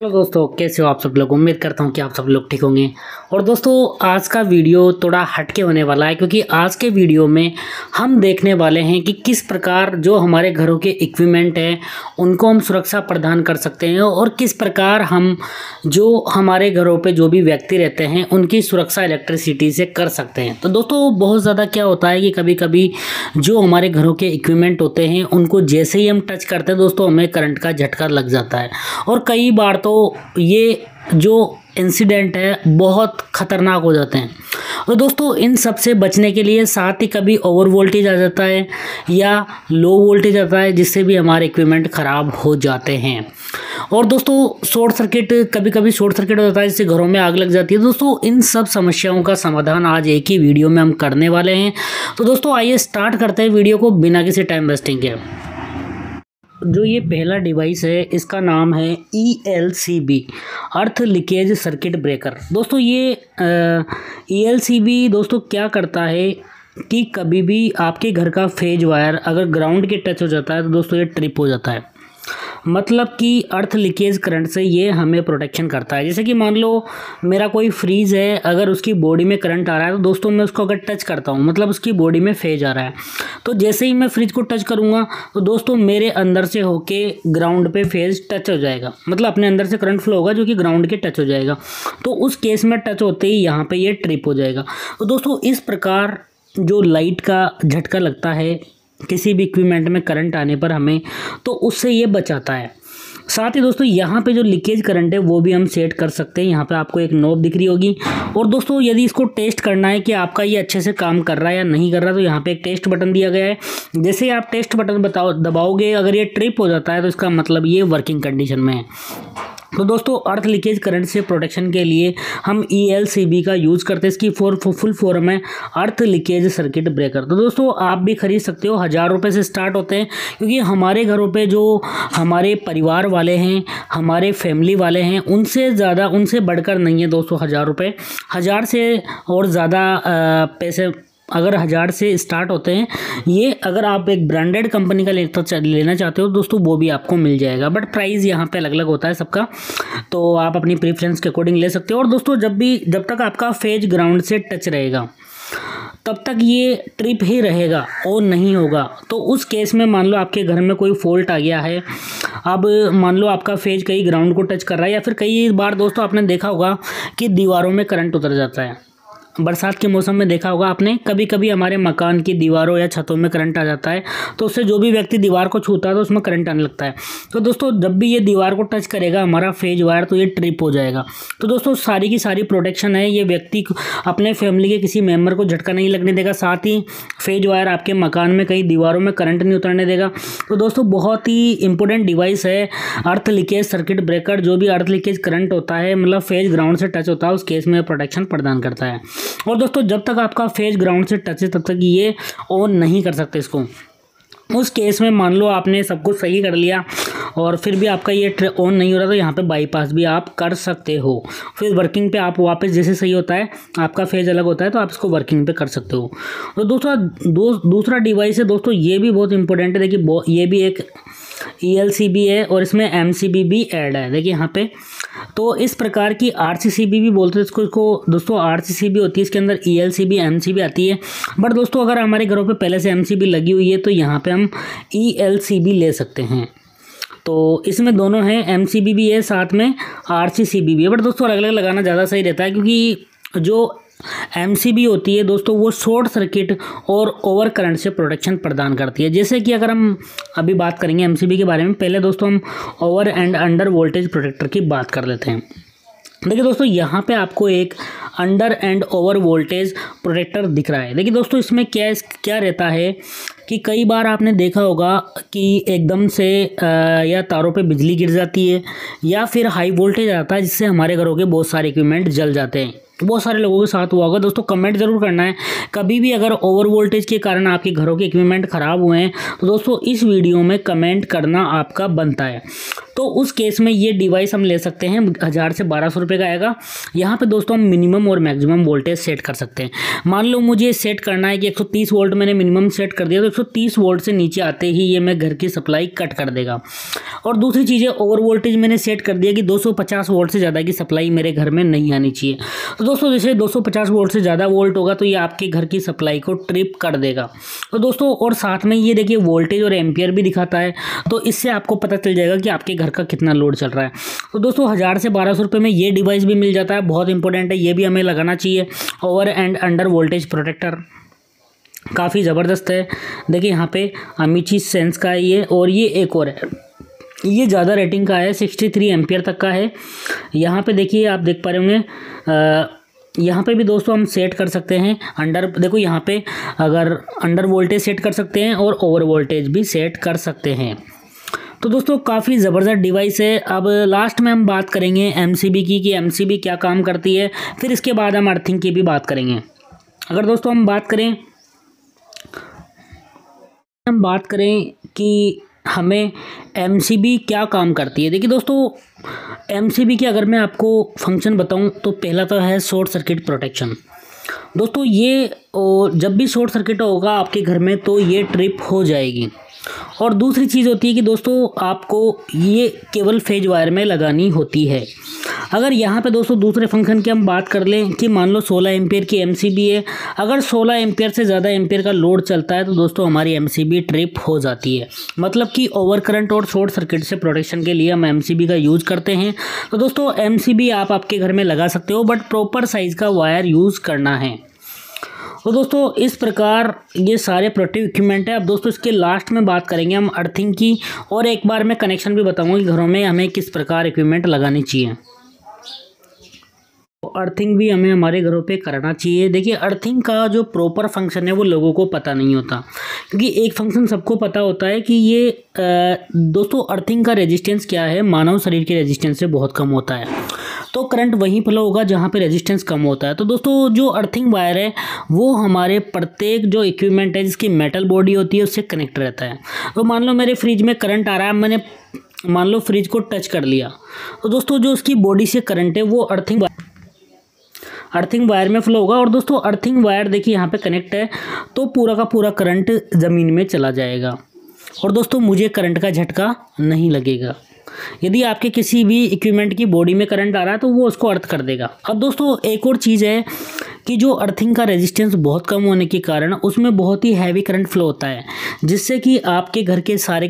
Hello दोस्तों, कैसे हो आप सब लोग। उम्मीद करता हूँ कि आप सब लोग ठीक होंगे। और दोस्तों आज का वीडियो थोड़ा हटके होने वाला है, क्योंकि आज के वीडियो में हम देखने वाले हैं कि किस प्रकार जो हमारे घरों के इक्विपमेंट हैं उनको हम सुरक्षा प्रदान कर सकते हैं और किस प्रकार हम जो हमारे घरों पे जो भी व्यक्ति रहते हैं उनकी सुरक्षा इलेक्ट्रिसिटी से कर सकते हैं। तो दोस्तों बहुत ज़्यादा क्या होता है कि कभी कभी जो हमारे घरों के इक्विपमेंट होते हैं उनको जैसे ही हम टच करते हैं दोस्तों हमें करंट का झटका लग जाता है। और कई बार तो ये जो इंसिडेंट है बहुत ख़तरनाक हो जाते हैं। तो दोस्तों इन सब से बचने के लिए साथ ही कभी ओवर वोल्टेज आ जाता है या लो वोल्टेज आता है, जिससे भी हमारे इक्विपमेंट ख़राब हो जाते हैं। और दोस्तों शॉर्ट सर्किट, कभी कभी शॉर्ट सर्किट हो जाता है जिससे घरों में आग लग जाती है। दोस्तों इन सब समस्याओं का समाधान आज एक ही वीडियो में हम करने वाले हैं। तो दोस्तों आइए स्टार्ट करते हैं वीडियो को बिना किसी टाइम वेस्टिंग के। जो ये पहला डिवाइस है इसका नाम है ELCB, अर्थ लीकेज सर्किट ब्रेकर। दोस्तों ये ELCB दोस्तों क्या करता है कि कभी भी आपके घर का फेज वायर अगर ग्राउंड के टच हो जाता है तो दोस्तों ये ट्रिप हो जाता है। मतलब कि अर्थ लीकेज करंट से ये हमें प्रोटेक्शन करता है। जैसे कि मान लो मेरा कोई फ्रीज़ है, अगर उसकी बॉडी में करंट आ रहा है तो दोस्तों मैं उसको अगर टच करता हूँ मतलब उसकी बॉडी में फेज आ रहा है, तो जैसे ही मैं फ्रिज को टच करूँगा तो दोस्तों मेरे अंदर से होके ग्राउंड पे फेज टच हो जाएगा। मतलब अपने अंदर से करंट फ्लो होगा जो कि ग्राउंड के टच हो जाएगा। तो उस केस में टच होते ही यहाँ पर ये ट्रिप हो जाएगा। तो दोस्तों इस प्रकार जो लाइट का झटका लगता है किसी भी इक्विपमेंट में करंट आने पर हमें, तो उससे ये बचाता है। साथ ही दोस्तों यहाँ पे जो लीकेज करंट है वो भी हम सेट कर सकते हैं। यहाँ पे आपको एक नॉब दिख रही होगी। और दोस्तों यदि इसको टेस्ट करना है कि आपका ये अच्छे से काम कर रहा है या नहीं कर रहा, तो यहाँ पे एक टेस्ट बटन दिया गया है। जैसे ही आप टेस्ट बटन दबाओगे, अगर ये ट्रिप हो जाता है तो इसका मतलब ये वर्किंग कंडीशन में है। तो दोस्तों अर्थ लीकेज करंट से प्रोटेक्शन के लिए हम ELCB का यूज़ करते हैं। इसकी फुल फॉर्म है अर्थ लीकेज सर्किट ब्रेकर। तो दोस्तों आप भी खरीद सकते हो, 1000 रुपये से स्टार्ट होते हैं। क्योंकि हमारे घरों पे जो हमारे परिवार वाले हैं, हमारे फैमिली वाले हैं, उनसे ज़्यादा, उनसे बढ़कर नहीं है दोस्तों 1000 रुपये। 1000 से और ज़्यादा पैसे अगर 1000 से स्टार्ट होते हैं। ये अगर आप एक ब्रांडेड कंपनी का लेना चाहते हो दोस्तों वो भी आपको मिल जाएगा, बट प्राइस यहाँ पे अलग अलग होता है सबका, तो आप अपनी प्रेफरेंस के अकॉर्डिंग ले सकते हो। और दोस्तों जब तक आपका फेज ग्राउंड से टच रहेगा तब तक ये ट्रिप ही रहेगा, ऑन नहीं होगा। तो उस केस में मान लो आपके घर में कोई फॉल्ट आ गया है, अब मान लो आपका फेज कहीं ग्राउंड को टच कर रहा है, या फिर कई बार दोस्तों आपने देखा होगा कि दीवारों में करंट उतर जाता है। बरसात के मौसम में देखा होगा आपने, कभी कभी हमारे मकान की दीवारों या छतों में करंट आ जाता है, तो उससे जो भी व्यक्ति दीवार को छूता है तो उसमें करंट आने लगता है। तो दोस्तों जब भी ये दीवार को टच करेगा हमारा फेज वायर तो ये ट्रिप हो जाएगा। तो दोस्तों सारी की सारी प्रोटेक्शन है, ये व्यक्ति अपने फैमिली के किसी मेम्बर को झटका नहीं लगने देगा। साथ ही फेज वायर आपके मकान में कहीं दीवारों में करंट नहीं उतरने देगा। तो दोस्तों बहुत ही इंपॉर्टेंट डिवाइस है अर्थ लीकेज सर्किट ब्रेकर। जो भी अर्थ लीकेज करंट होता है मतलब फेज ग्राउंड से टच होता है उस केस में प्रोटेक्शन प्रदान करता है। और दोस्तों जब तक आपका फेज ग्राउंड से टच है तब तक ये ऑन नहीं कर सकते इसको। उस केस में मान लो आपने सब कुछ सही कर लिया और फिर भी आपका ये ऑन नहीं हो रहा, तो यहाँ पे बाईपास भी आप कर सकते हो। फिर वर्किंग पे आप वापस जैसे सही होता है, आपका फेज अलग होता है तो आप इसको वर्किंग पे कर सकते हो। तो दूसरा डिवाइस है दोस्तों, ये भी बहुत इंपॉर्टेंट है। देखिए ये भी एक ELCB है और इसमें MCB भी ऐड है। देखिए यहाँ पे, तो इस प्रकार की RCCB भी बोलते हैं इसको दोस्तों। RCCB होती है, इसके अंदर ELCB MCB आती है। बट दोस्तों अगर हमारे घरों पे पहले से MCB लगी हुई है तो यहाँ पे हम ELCB ले सकते हैं। तो इसमें दोनों हैं, MCB भी है साथ में RCCB भी है। बट दोस्तों अलग अलग लगाना ज़्यादा सही रहता है, क्योंकि जो MCB होती है दोस्तों वो शॉर्ट सर्किट और ओवर करंट से प्रोटेक्शन प्रदान करती है। जैसे कि अगर हम अभी बात करेंगे MCB के बारे में, पहले दोस्तों हम over and under voltage protector की बात कर लेते हैं। देखिए दोस्तों यहाँ पे आपको एक under and over voltage protector दिख रहा है। देखिए दोस्तों इसमें क्या रहता है कि कई बार आपने देखा होगा कि एकदम से या तारों पे बिजली गिर जाती है या फिर हाई वोल्टेज आता है, जिससे हमारे घरों के बहुत सारे इक्विपमेंट जल जाते हैं। बहुत सारे लोगों के साथ हुआ होगा दोस्तों। कमेंट ज़रूर करना है, कभी भी अगर ओवर वोल्टेज के कारण आपके घरों के इक्विपमेंट ख़राब हुए हैं तो दोस्तों इस वीडियो में कमेंट करना आपका बनता है। तो उस केस में ये डिवाइस हम ले सकते हैं, 1000 से 1200 रुपये का आएगा। यहाँ पे दोस्तों हम मिनिमम और मैक्सिमम वोल्टेज सेट कर सकते हैं। मान लो मुझे सेट करना है कि 130 वोल्ट मैंने मिनिमम सेट कर दिया, तो 130 वोल्ट से नीचे आते ही ये मैं घर की सप्लाई कट कर देगा। और दूसरी चीज़ है, ओवर वोल्टेज मैंने सेट कर दिया कि 250 वोल्ट से ज़्यादा की सप्लाई मेरे घर में नहीं आनी चाहिए। तो दोस्तों जैसे 250 वोल्ट से ज़्यादा वोल्ट होगा तो ये आपके घर की सप्लाई को ट्रिप कर देगा। तो दोस्तों और साथ में ये देखिए वोल्टेज और एम्पियर भी दिखाता है, तो इससे आपको पता चल जाएगा कि आपके घर का कितना लोड चल रहा है। तो दोस्तों 1000 से 1200 रुपये में ये डिवाइस भी मिल जाता है, बहुत इंपॉर्टेंट है, ये भी हमें लगाना चाहिए। Over and under voltage protector काफ़ी ज़बरदस्त है। देखिए यहाँ पे अमीची सेंस का है ये, और ये एक और है, ये ज़्यादा रेटिंग का है, 63 एम्पियर तक का है। यहाँ पे देखिए आप देख पा रहे होंगे, यहाँ पे भी दोस्तों हम सेट कर सकते हैं अंडर, देखो यहाँ पे अगर अंडर वोल्टेज सेट कर सकते हैं और ओवर वोल्टेज भी सेट कर सकते हैं। तो दोस्तों काफ़ी ज़बरदस्त डिवाइस है। अब लास्ट में हम बात करेंगे एमसीबी की, कि एमसीबी क्या काम करती है, फिर इसके बाद हम अर्थिंग की भी बात करेंगे। अगर दोस्तों हम बात करें कि हमें एमसीबी क्या काम करती है। देखिए दोस्तों एमसीबी के अगर मैं आपको फंक्शन बताऊं तो पहला तो है शॉर्ट सर्किट प्रोटेक्शन। दोस्तों ये जब भी शॉर्ट सर्किट होगा आपके घर में तो ये ट्रिप हो जाएगी। और दूसरी चीज़ होती है कि दोस्तों आपको ये केवल फेज वायर में लगानी होती है। अगर यहाँ पे दोस्तों दूसरे फंक्शन की हम बात कर लें कि मान लो 16 एम्पियर की एमसीबी है, अगर 16 एम्पियर से ज़्यादा एम्पियर का लोड चलता है तो दोस्तों हमारी एमसीबी ट्रिप हो जाती है। मतलब कि ओवर करंट और शॉर्ट सर्किट से प्रोटेक्शन के लिए हम एमसीबी का यूज़ करते हैं। तो दोस्तों एमसीबी आप आपके घर में लगा सकते हो, बट प्रॉपर साइज़ का वायर यूज़ करना है। तो दोस्तों इस प्रकार ये सारे प्रोटेक्टिव इक्विपमेंट है। अब दोस्तों इसके लास्ट में बात करेंगे हम अर्थिंग की, और एक बार मैं कनेक्शन भी बताऊंगा कि घरों में हमें किस प्रकार इक्विपमेंट लगानी चाहिए। अर्थिंग भी हमें हमारे घरों पे करना चाहिए। देखिए अर्थिंग का जो प्रॉपर फंक्शन है वो लोगों को पता नहीं होता, क्योंकि एक फंक्शन सबको पता होता है कि ये दोस्तों अर्थिंग का रेजिस्टेंस क्या है, मानव शरीर के रेजिस्टेंस से बहुत कम होता है, तो करंट वहीं फ्लो होगा जहाँ पे रेजिस्टेंस कम होता है। तो दोस्तों जो अर्थिंग वायर है वो हमारे प्रत्येक जो इक्विपमेंट है जिसकी मेटल बॉडी होती है उससे कनेक्ट रहता है। तो मान लो मेरे फ्रिज में करंट आ रहा है, मैंने मान लो फ्रिज को टच कर लिया, तो दोस्तों जो उसकी बॉडी से करंट है वो अर्थिंग वायर में फ्लो होगा। और दोस्तों अर्थिंग वायर देखिए यहाँ पे कनेक्ट है, तो पूरा का पूरा करंट ज़मीन में चला जाएगा, और दोस्तों मुझे करंट का झटका नहीं लगेगा। यदि आपके किसी भी इक्विपमेंट की बॉडी में करंट आ रहा है तो वो उसको अर्थ कर देगा। अब दोस्तों एक और चीज़ है कि जो अर्थिंग का रेजिस्टेंस बहुत कम होने के कारण उसमें बहुत ही हैवी करंट फ्लो होता है, जिससे कि आपके घर के सारे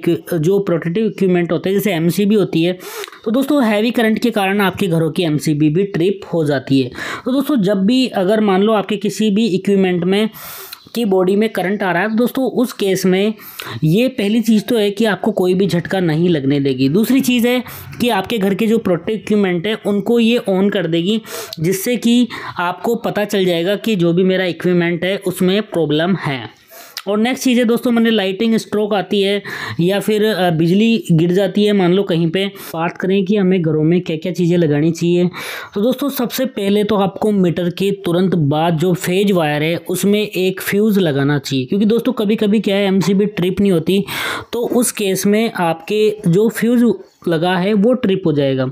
जो प्रोटेक्टिव इक्विपमेंट होते हैं जैसे एमसीबी होती है, तो दोस्तों हैवी करंट के कारण आपके घरों की एमसीबी भी ट्रिप हो जाती है। तो दोस्तों जब भी अगर मान लो आपके किसी भी इक्विपमेंट में की बॉडी में करंट आ रहा है तो दोस्तों उस केस में ये पहली चीज़ तो है कि आपको कोई भी झटका नहीं लगने देगी। दूसरी चीज़ है कि आपके घर के जो प्रोटेक्टिव इक्विपमेंट है उनको ये ऑन कर देगी, जिससे कि आपको पता चल जाएगा कि जो भी मेरा इक्विपमेंट है उसमें प्रॉब्लम है। और नेक्स्ट चीज़ है दोस्तों, मैंने लाइटिंग स्ट्रोक आती है या फिर बिजली गिर जाती है मान लो कहीं पे, बात करें कि हमें घरों में क्या क्या चीज़ें लगानी चाहिए। तो दोस्तों सबसे पहले तो आपको मीटर के तुरंत बाद जो फेज वायर है उसमें एक फ्यूज़ लगाना चाहिए, क्योंकि दोस्तों कभी कभी क्या है एमसीबी ट्रिप नहीं होती, तो उस केस में आपके जो फ्यूज़ लगा है वो ट्रिप हो जाएगा।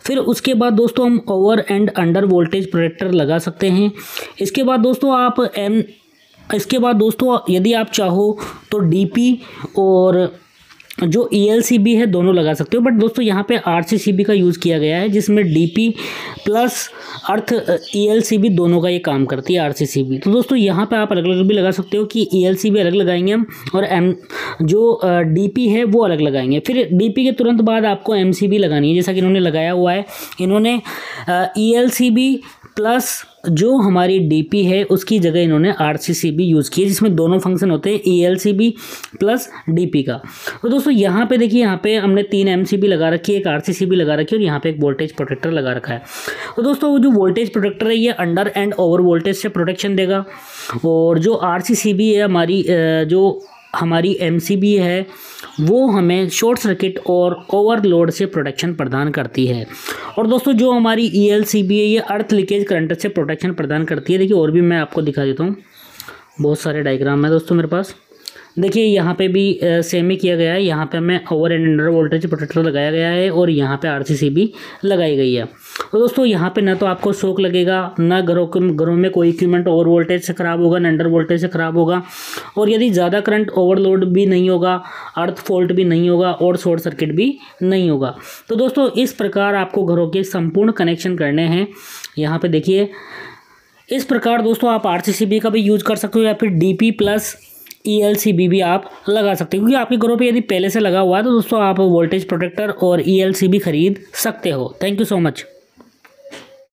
फिर उसके बाद दोस्तों हम over and under voltage protector लगा सकते हैं। इसके बाद दोस्तों यदि आप चाहो तो डीपी और जो ईएलसीबी है दोनों लगा सकते हो, बट दोस्तों यहाँ पे आरसीसीबी का यूज़ किया गया है, जिसमें डीपी प्लस अर्थ ईएलसीबी दोनों का ये काम करती है आरसीसीबी। तो दोस्तों यहाँ पे आप अलग अलग भी लगा सकते हो कि ईएलसीबी अलग लगाएंगे हम, और जो डीपी है वो अलग लगाएंगे। फिर डीपी के तुरंत बाद आपको एमसीबी लगानी है, जैसा कि इन्होंने लगाया हुआ है। इन्होंने ईएलसीबी प्लस जो हमारी डीपी है उसकी जगह इन्होंने आरसीसीबी यूज़ की है, जिसमें दोनों फंक्शन होते हैं ईएलसीबी प्लस डीपी का। तो दोस्तों यहाँ पे देखिए, यहाँ पे हमने 3 एमसीबी लगा रखी है, एक आरसीसीबी लगा रखी है, और यहाँ पे एक वोल्टेज प्रोटेक्टर लगा रखा है। तो दोस्तों जो वोल्टेज प्रोटेक्टर है ये अंडर एंड ओवर वोल्टेज से प्रोटेक्शन देगा, और जो आरसीसीबी है हमारी जो हमारी एमसीबी है वो हमें शॉर्ट सर्किट और ओवरलोड से प्रोटेक्शन प्रदान करती है। और दोस्तों जो हमारी ईएलसीबी है ये अर्थ लीकेज करंट से प्रोटेक्शन प्रदान करती है। देखिए और भी मैं आपको दिखा देता हूँ, बहुत सारे डायग्राम है दोस्तों मेरे पास। देखिए यहाँ पे भी सेम ही किया गया है। यहाँ पे हमें over and under voltage protector लगाया गया है और यहाँ पे आरसीसीबी लगाई गई है। तो दोस्तों यहाँ पे ना तो आपको शॉक लगेगा, ना घरों में कोई इक्विपमेंट ओवर वोल्टेज से ख़राब होगा, ना अंडर वोल्टेज से ख़राब होगा, और यदि ज़्यादा करंट ओवरलोड भी नहीं होगा, अर्थ फॉल्ट भी नहीं होगा और शॉर्ट सर्किट भी नहीं होगा। तो दोस्तों इस प्रकार आपको घरों के संपूर्ण कनेक्शन करने हैं। यहाँ पर देखिए इस प्रकार दोस्तों आप आरसीसीबी का भी यूज़ कर सकते हो या फिर डीपी प्लस ईएलसीबी भी आप लगा सकते हो, क्योंकि आपके घरों पे यदि पहले से लगा हुआ है तो दोस्तों आप वोल्टेज प्रोटेक्टर और ईएलसीबी खरीद सकते हो। Thank you so much.